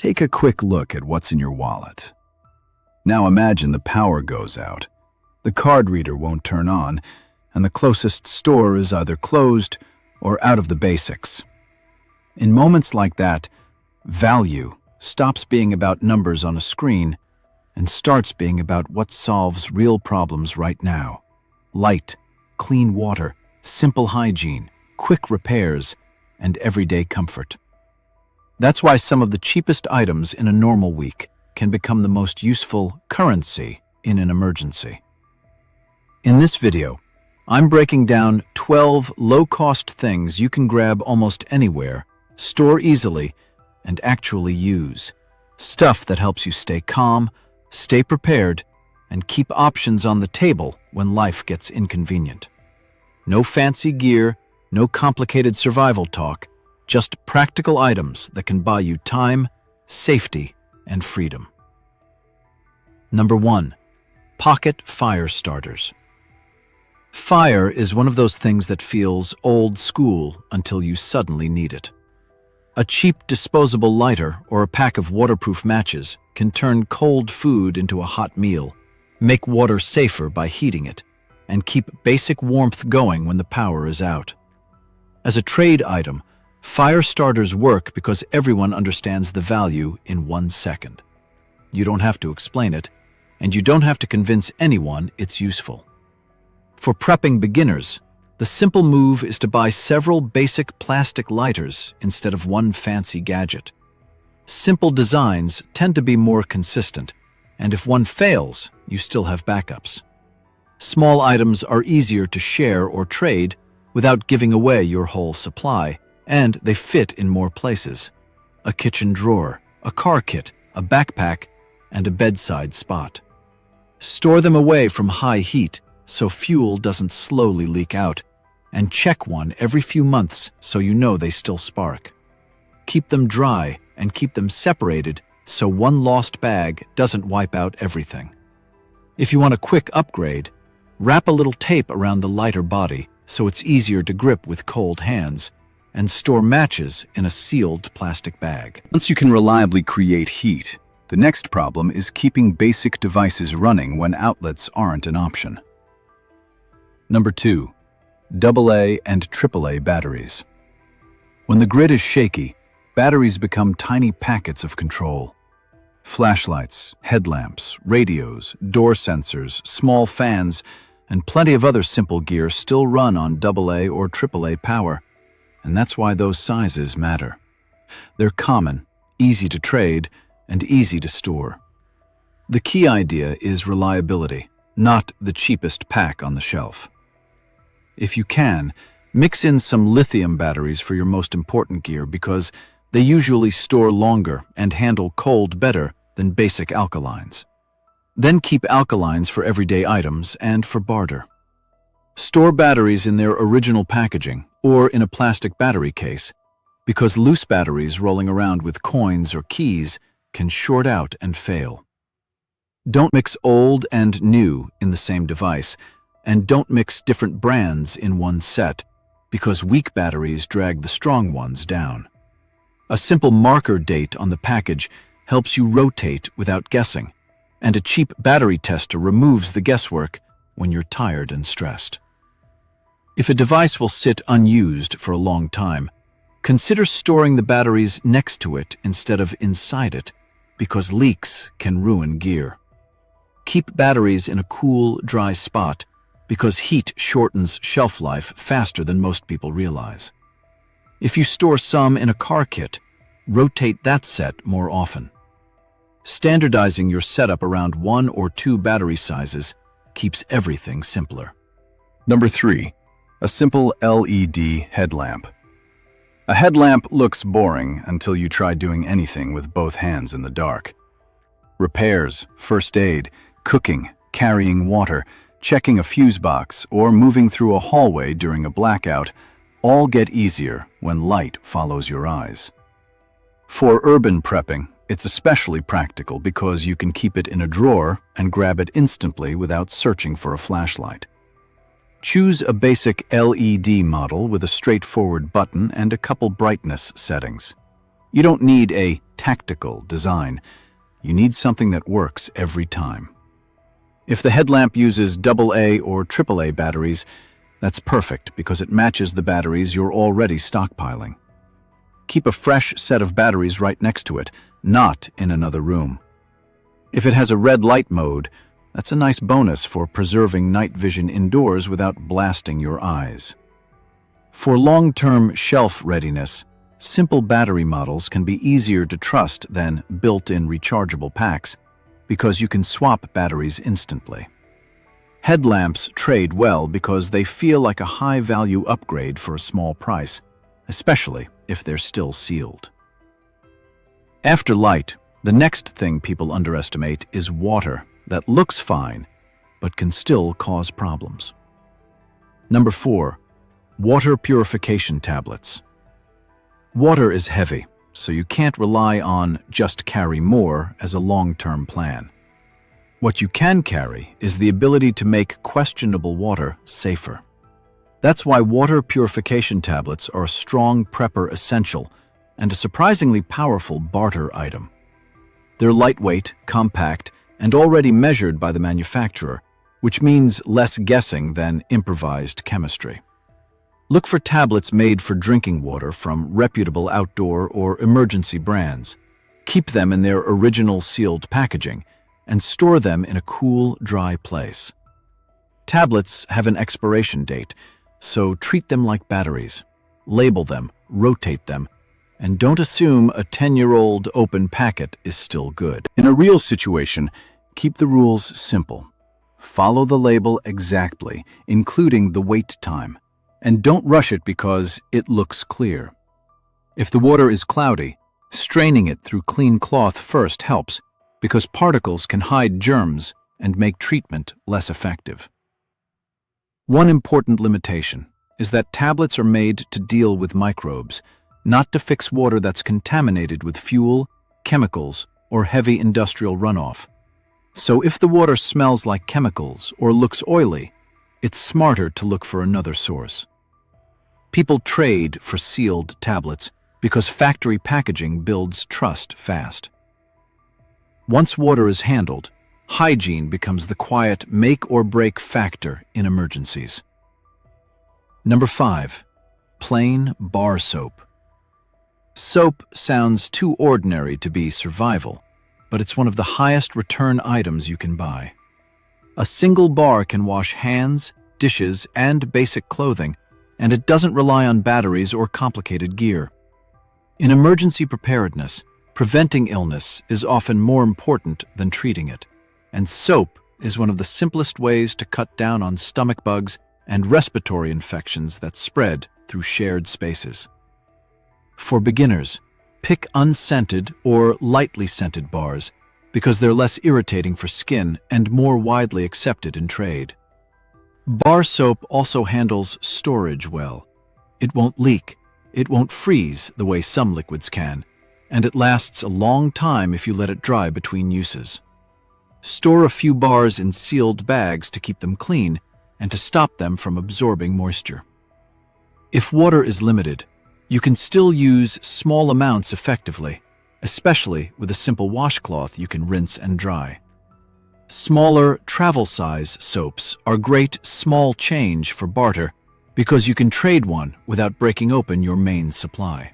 Take a quick look at what's in your wallet. Now imagine the power goes out. The card reader won't turn on, and the closest store is either closed or out of the basics. In moments like that, value stops being about numbers on a screen and starts being about what solves real problems right now. Light, clean water, simple hygiene, quick repairs, and everyday comfort. That's why some of the cheapest items in a normal week can become the most useful currency in an emergency. In this video, I'm breaking down 12 low-cost things you can grab almost anywhere, store easily, and actually use. Stuff that helps you stay calm, stay prepared, and keep options on the table when life gets inconvenient. No fancy gear, no complicated survival talk, just practical items that can buy you time, safety, and freedom. Number 1. Pocket fire starters. Fire is one of those things that feels old school until you suddenly need it. A cheap disposable lighter or a pack of waterproof matches can turn cold food into a hot meal, make water safer by heating it, and keep basic warmth going when the power is out. As a trade item, fire starters work because everyone understands the value in 1 second. You don't have to explain it, and you don't have to convince anyone it's useful. For prepping beginners, the simple move is to buy several basic plastic lighters instead of one fancy gadget. Simple designs tend to be more consistent, and if one fails, you still have backups. Small items are easier to share or trade without giving away your whole supply, and they fit in more places. A kitchen drawer, a car kit, a backpack, and a bedside spot. Store them away from high heat so fuel doesn't slowly leak out, and check one every few months so you know they still spark. Keep them dry and keep them separated so one lost bag doesn't wipe out everything. If you want a quick upgrade, wrap a little tape around the lighter body so it's easier to grip with cold hands, and store matches in a sealed plastic bag. Once you can reliably create heat, the next problem is keeping basic devices running when outlets aren't an option. Number 2. AA and AAA batteries. When the grid is shaky, batteries become tiny packets of control. Flashlights, headlamps, radios, door sensors, small fans, and plenty of other simple gear still run on AA or AAA power, and that's why those sizes matter. They're common, easy to trade, and easy to store. The key idea is reliability, not the cheapest pack on the shelf. If you can, mix in some lithium batteries for your most important gear because they usually store longer and handle cold better than basic alkalines. Then keep alkalines for everyday items and for barter. Store batteries in their original packaging or in a plastic battery case because loose batteries rolling around with coins or keys can short out and fail. Don't mix old and new in the same device, and don't mix different brands in one set because weak batteries drag the strong ones down. A simple marker date on the package helps you rotate without guessing, and a cheap battery tester removes the guesswork when you're tired and stressed. If a device will sit unused for a long time, consider storing the batteries next to it instead of inside it, because leaks can ruin gear. Keep batteries in a cool, dry spot because heat shortens shelf life faster than most people realize. If you store some in a car kit, rotate that set more often. Standardizing your setup around 1 or 2 battery sizes keeps everything simpler. Number 3. A simple LED headlamp. A headlamp looks boring until you try doing anything with both hands in the dark. Repairs, first aid, cooking, carrying water, checking a fuse box, or moving through a hallway during a blackout all get easier when light follows your eyes. For urban prepping, it's especially practical because you can keep it in a drawer and grab it instantly without searching for a flashlight. Choose a basic LED model with a straightforward button and a couple brightness settings. You don't need a tactical design. You need something that works every time. If the headlamp uses AA or AAA batteries, that's perfect because it matches the batteries you're already stockpiling. Keep a fresh set of batteries right next to it, not in another room. If it has a red light mode, that's a nice bonus for preserving night vision indoors without blasting your eyes. For long-term shelf readiness, simple battery models can be easier to trust than built-in rechargeable packs because you can swap batteries instantly. Headlamps trade well because they feel like a high-value upgrade for a small price, especially if they're still sealed. After light, the next thing people underestimate is water that looks fine but can still cause problems. Number 4. Water purification tablets. Water is heavy, so you can't rely on just carry more as a long-term plan. What you can carry is the ability to make questionable water safer. That's why water purification tablets are a strong prepper essential and a surprisingly powerful barter item. They're lightweight, compact, and already measured by the manufacturer, which means less guessing than improvised chemistry. Look for tablets made for drinking water from reputable outdoor or emergency brands. Keep them in their original sealed packaging and store them in a cool, dry place. Tablets have an expiration date, so treat them like batteries. Label them, rotate them, and don't assume a 10-year-old open packet is still good. In a real situation, keep the rules simple. Follow the label exactly, including the wait time. And don't rush it because it looks clear. If the water is cloudy, straining it through clean cloth first helps because particles can hide germs and make treatment less effective. One important limitation is that tablets are made to deal with microbes, not to fix water that's contaminated with fuel, chemicals, or heavy industrial runoff. So if the water smells like chemicals or looks oily, it's smarter to look for another source. People trade for sealed tablets because factory packaging builds trust fast. Once water is handled, hygiene becomes the quiet make-or-break factor in emergencies. Number 5. Plain bar soap. Soap sounds too ordinary to be survival, but it's one of the highest return items you can buy. A single bar can wash hands, dishes, and basic clothing, and it doesn't rely on batteries or complicated gear. In emergency preparedness, preventing illness is often more important than treating it, and soap is one of the simplest ways to cut down on stomach bugs and respiratory infections that spread through shared spaces. For beginners, pick unscented or lightly scented bars because they're less irritating for skin and more widely accepted in trade. Bar soap also handles storage well. It won't leak, it won't freeze the way some liquids can, and it lasts a long time if you let it dry between uses. Store a few bars in sealed bags to keep them clean and to stop them from absorbing moisture. If water is limited, you can still use small amounts effectively, especially with a simple washcloth you can rinse and dry. Smaller, travel-size soaps are great small change for barter because you can trade one without breaking open your main supply.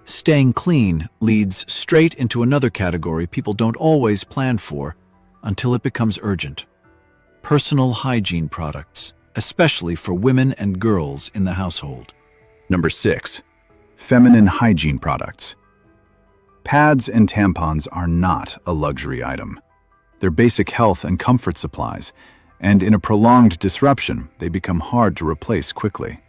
Staying clean leads straight into another category people don't always plan for until it becomes urgent: personal hygiene products, especially for women and girls in the household. Number 6. Feminine hygiene products. Pads and tampons are not a luxury item. They're basic health and comfort supplies, and in a prolonged disruption, they become hard to replace quickly.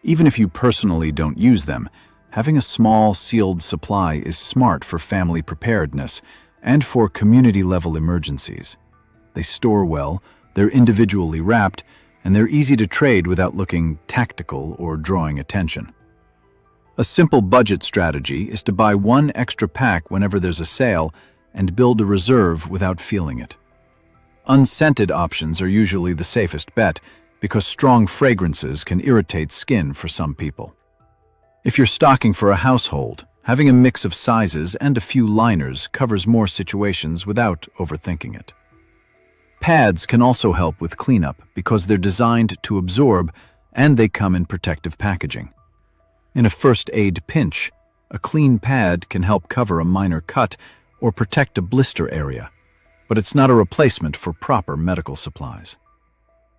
Even if you personally don't use them, having a small, sealed supply is smart for family preparedness and for community-level emergencies. They store well, they're individually wrapped, and they're easy to trade without looking tactical or drawing attention. A simple budget strategy is to buy one extra pack whenever there's a sale and build a reserve without feeling it. Unscented options are usually the safest bet because strong fragrances can irritate skin for some people. If you're stocking for a household, having a mix of sizes and a few liners covers more situations without overthinking it. Pads can also help with cleanup because they're designed to absorb and they come in protective packaging. In a first aid pinch, a clean pad can help cover a minor cut or protect a blister area, but it's not a replacement for proper medical supplies.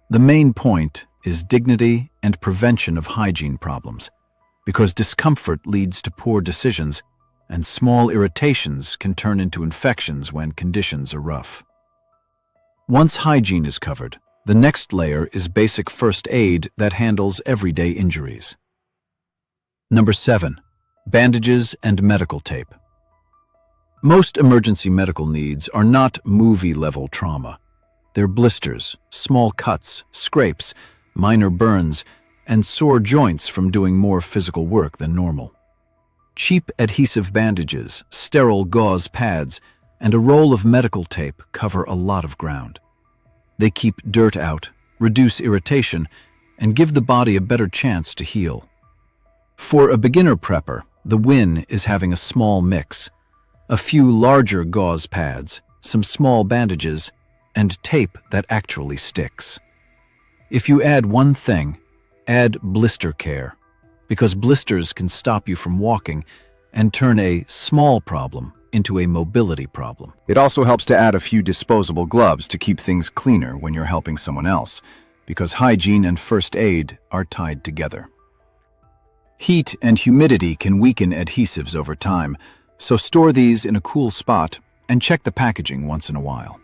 The main point is dignity and prevention of hygiene problems, because discomfort leads to poor decisions and small irritations can turn into infections when conditions are rough. Once hygiene is covered, the next layer is basic first aid that handles everyday injuries. Number 7. Bandages and medical tape. Most emergency medical needs are not movie-level trauma. They're blisters, small cuts, scrapes, minor burns, and sore joints from doing more physical work than normal. Cheap adhesive bandages, sterile gauze pads, and a roll of medical tape cover a lot of ground. They keep dirt out, reduce irritation, and give the body a better chance to heal. For a beginner prepper, the win is having a small mix: a few larger gauze pads, some small bandages, and tape that actually sticks. If you add one thing, add blister care, because blisters can stop you from walking and turn a small problem into a mobility problem. It also helps to add a few disposable gloves to keep things cleaner when you're helping someone else, because hygiene and first aid are tied together. Heat and humidity can weaken adhesives over time, so store these in a cool spot and check the packaging once in a while.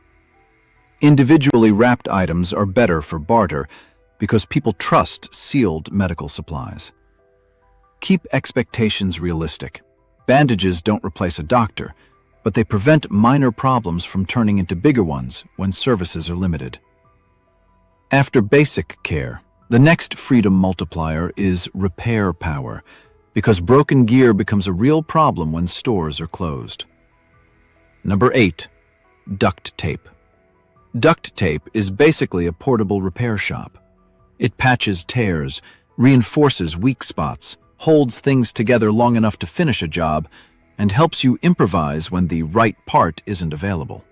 Individually wrapped items are better for barter because people trust sealed medical supplies. Keep expectations realistic. Bandages don't replace a doctor, but they prevent minor problems from turning into bigger ones when services are limited. After basic care, the next freedom multiplier is repair power, because broken gear becomes a real problem when stores are closed. Number 8. Duct tape. Duct tape is basically a portable repair shop. It patches tears, reinforces weak spots, holds things together long enough to finish a job, and helps you improvise when the right part isn't available.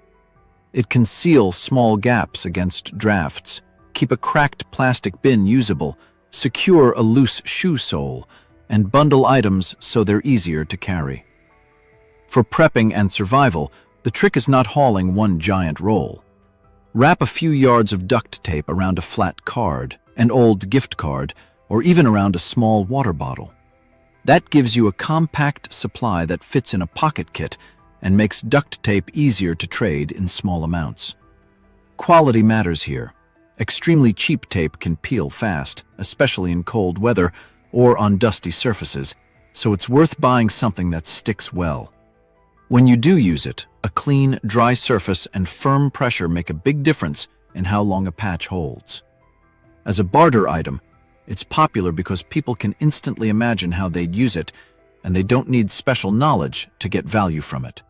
It can seal small gaps against drafts, keep a cracked plastic bin usable, secure a loose shoe sole, and bundle items so they're easier to carry. For prepping and survival, the trick is not hauling one giant roll. Wrap a few yards of duct tape around a flat card, an old gift card, or even around a small water bottle. That gives you a compact supply that fits in a pocket kit and makes duct tape easier to trade in small amounts. Quality matters here. Extremely cheap tape can peel fast, especially in cold weather or on dusty surfaces, so it's worth buying something that sticks well. When you do use it, a clean, dry surface and firm pressure make a big difference in how long a patch holds. As a barter item, it's popular because people can instantly imagine how they'd use it, and they don't need special knowledge to get value from it.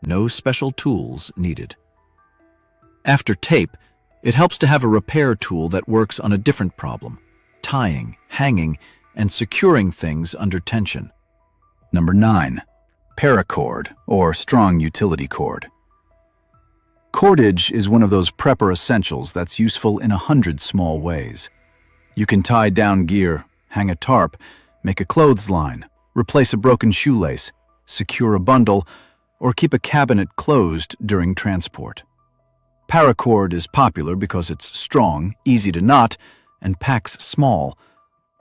No special tools needed. After tape, it helps to have a repair tool that works on a different problem: tying, hanging, and securing things under tension. Number 9. Paracord, or strong utility cord. Cordage is one of those prepper essentials that's useful in 100 small ways. You can tie down gear, hang a tarp, make a clothesline, replace a broken shoelace, secure a bundle, or keep a cabinet closed during transport. Paracord is popular because it's strong, easy to knot, and packs small,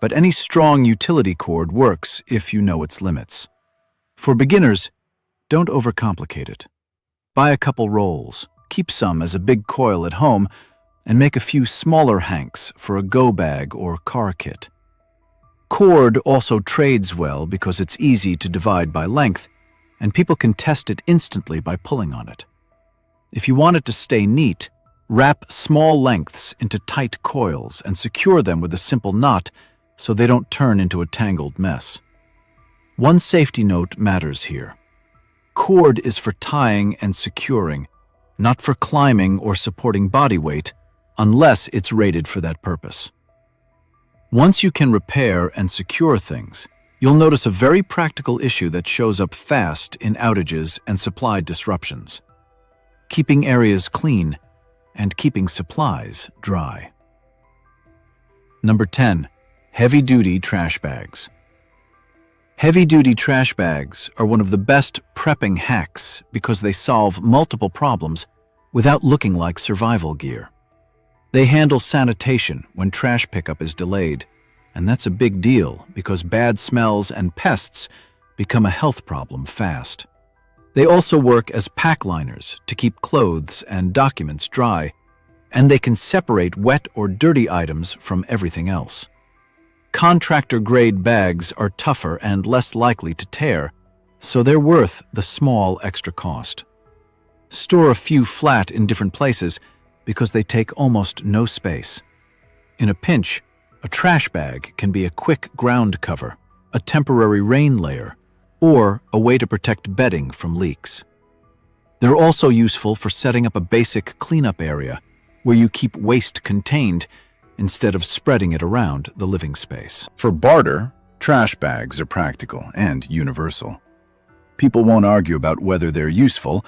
but any strong utility cord works if you know its limits. For beginners, don't overcomplicate it. Buy a couple rolls, keep some as a big coil at home, and make a few smaller hanks for a go bag or car kit. Cord also trades well because it's easy to divide by length, and people can test it instantly by pulling on it. If you want it to stay neat, wrap small lengths into tight coils and secure them with a simple knot so they don't turn into a tangled mess. One safety note matters here. Cord is for tying and securing, not for climbing or supporting body weight, unless it's rated for that purpose. Once you can repair and secure things, you'll notice a very practical issue that shows up fast in outages and supply disruptions: keeping areas clean and keeping supplies dry. Number 10. Heavy-duty trash bags. Heavy-duty trash bags are one of the best prepping hacks because they solve multiple problems without looking like survival gear. They handle sanitation when trash pickup is delayed, and that's a big deal because bad smells and pests become a health problem fast. They also work as pack liners to keep clothes and documents dry, and they can separate wet or dirty items from everything else. Contractor-grade bags are tougher and less likely to tear, so they're worth the small extra cost. Store a few flat in different places because they take almost no space. In a pinch, a trash bag can be a quick ground cover, a temporary rain layer, or a way to protect bedding from leaks. They're also useful for setting up a basic cleanup area where you keep waste contained instead of spreading it around the living space. For barter, trash bags are practical and universal. People won't argue about whether they're useful,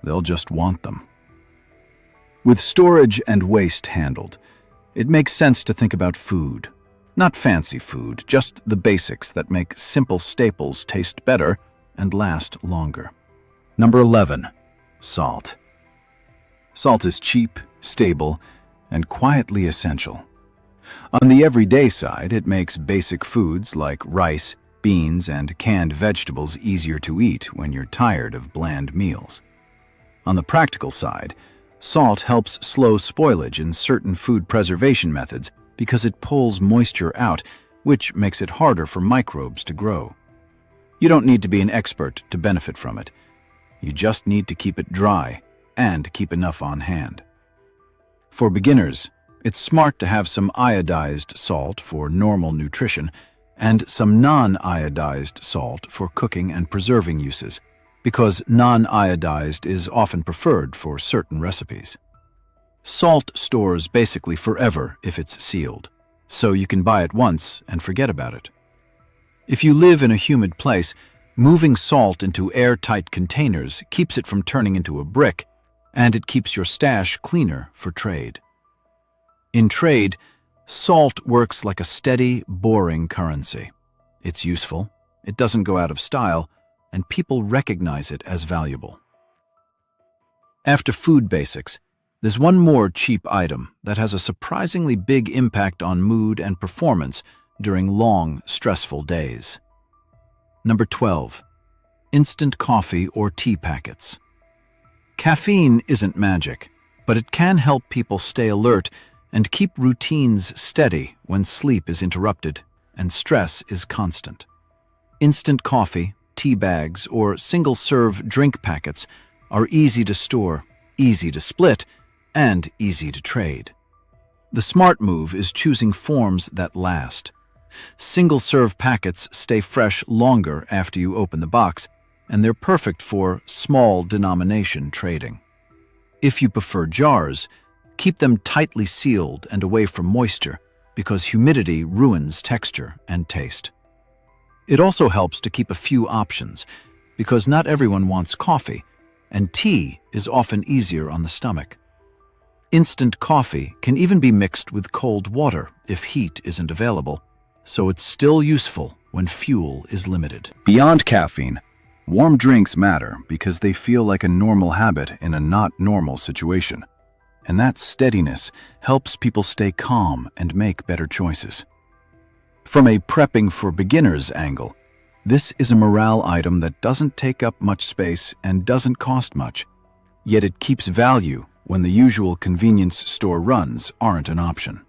they'll just want them. With storage and waste handled, it makes sense to think about food. Not fancy food, just the basics that make simple staples taste better and last longer. Number 11. Salt. Salt is cheap, stable, and quietly essential. On the everyday side, it makes basic foods like rice, beans, and canned vegetables easier to eat when you're tired of bland meals. On the practical side, salt helps slow spoilage in certain food preservation methods because it pulls moisture out, which makes it harder for microbes to grow. You don't need to be an expert to benefit from it. You just need to keep it dry and keep enough on hand. For beginners, it's smart to have some iodized salt for normal nutrition and some non-iodized salt for cooking and preserving uses, because non-iodized is often preferred for certain recipes. Salt stores basically forever if it's sealed, so you can buy it once and forget about it. If you live in a humid place, moving salt into airtight containers keeps it from turning into a brick, and it keeps your stash cleaner for trade. In trade, salt works like a steady, boring currency. It's useful, it doesn't go out of style, and people recognize it as valuable. After food basics, there's one more cheap item that has a surprisingly big impact on mood and performance during long, stressful days. Number 12. Instant coffee or tea packets. Caffeine isn't magic, but it can help people stay alert and keep routines steady when sleep is interrupted and stress is constant. Instant coffee, tea bags, or single-serve drink packets are easy to store, easy to split, and easy to trade. The smart move is choosing forms that last. Single-serve packets stay fresh longer after you open the box, and they're perfect for small denomination trading. If you prefer jars, keep them tightly sealed and away from moisture because humidity ruins texture and taste. It also helps to keep a few options because not everyone wants coffee, and tea is often easier on the stomach. Instant coffee can even be mixed with cold water if heat isn't available, so it's still useful when fuel is limited. Beyond caffeine, warm drinks matter because they feel like a normal habit in a not normal situation. And that steadiness helps people stay calm and make better choices. From a prepping for beginners angle, this is a morale item that doesn't take up much space and doesn't cost much, yet it keeps value when the usual convenience store runs aren't an option.